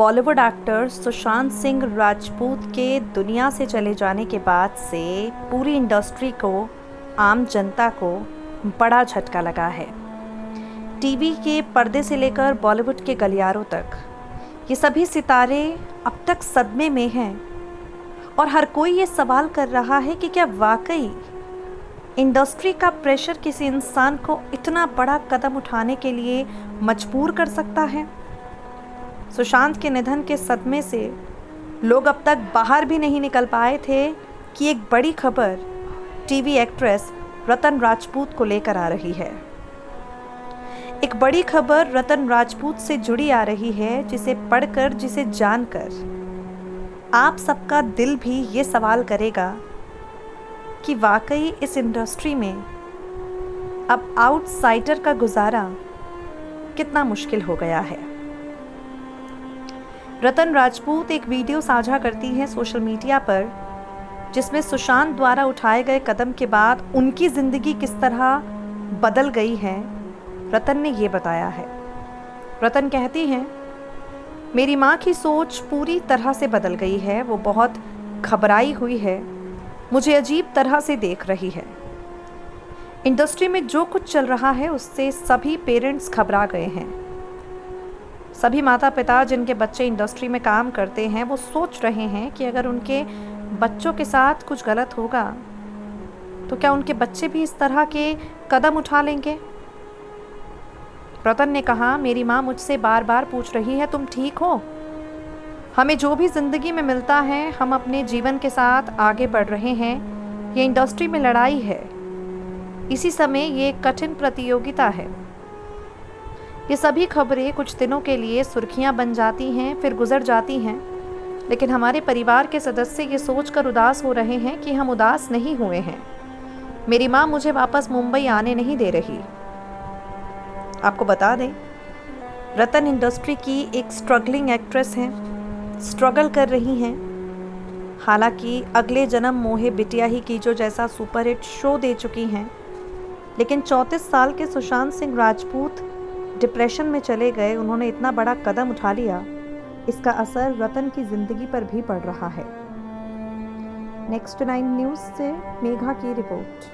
Bollywood actor Sushant Singh Rajput के दुनिया से चले जाने के बाद से पूरी इंडस्ट्री को, आम जनता को बड़ा झटका लगा है। टीवी के पर्दे से लेकर बॉलीवुड के गलियारों तक ये सभी सितारे अब तक सदमे में हैं और हर कोई ये सवाल कर रहा है कि क्या वाकई इंडस्ट्री का प्रेशर किसी इंसान को इतना बड़ा कदम उठाने के लिए मजबूर कर सकता है। सुशांत के निधन के सदमे से लोग अब तक बाहर भी नहीं निकल पाए थे कि एक बड़ी खबर टीवी एक्ट्रेस रतन राजपूत को लेकर आ रही है। एक बड़ी खबर रतन राजपूत से जुड़ी आ रही है, जिसे पढ़कर, जिसे जानकर आप सबका दिल भी ये सवाल करेगा कि वाकई इस इंडस्ट्री में अब आउटसाइडर का गुजारा कितना मुश्किल हो गया है। रतन राजपूत एक वीडियो साझा करती हैं सोशल मीडिया पर, जिसमें सुशांत द्वारा उठाए गए कदम के बाद उनकी ज़िंदगी किस तरह बदल गई है, रतन ने ये बताया है। रतन कहती हैं, मेरी माँ की सोच पूरी तरह से बदल गई है। वो बहुत घबराई हुई है, मुझे अजीब तरह से देख रही है। इंडस्ट्री में जो कुछ चल रहा है उससे सभी पेरेंट्स घबरा गए हैं। सभी माता पिता जिनके बच्चे इंडस्ट्री में काम करते हैं वो सोच रहे हैं कि अगर उनके बच्चों के साथ कुछ गलत होगा तो क्या उनके बच्चे भी इस तरह के कदम उठा लेंगे। रतन ने कहा, मेरी माँ मुझसे बार बार पूछ रही है, तुम ठीक हो? हमें जो भी ज़िंदगी में मिलता है हम अपने जीवन के साथ आगे बढ़ रहे हैं। ये इंडस्ट्री में लड़ाई है, इसी समय ये कठिन प्रतियोगिता है। ये सभी खबरें कुछ दिनों के लिए सुर्खियां बन जाती हैं, फिर गुजर जाती हैं, लेकिन हमारे परिवार के सदस्य ये सोचकर उदास हो रहे हैं कि हम उदास नहीं हुए हैं। मेरी माँ मुझे वापस मुंबई आने नहीं दे रही। आपको बता दें, रतन इंडस्ट्री की एक स्ट्रगलिंग एक्ट्रेस हैं, स्ट्रगल कर रही हैं। हालांकि अगले जन्म मोहे बिटिया ही कीजो जैसा सुपरहिट शो दे चुकी हैं, लेकिन 34 साल के सुशांत सिंह राजपूत डिप्रेशन में चले गए। उन्होंने इतना बड़ा कदम उठा लिया, इसका असर रतन की ज़िंदगी पर भी पड़ रहा है। नेक्स्ट 9 न्यूज़ से मेघा की रिपोर्ट।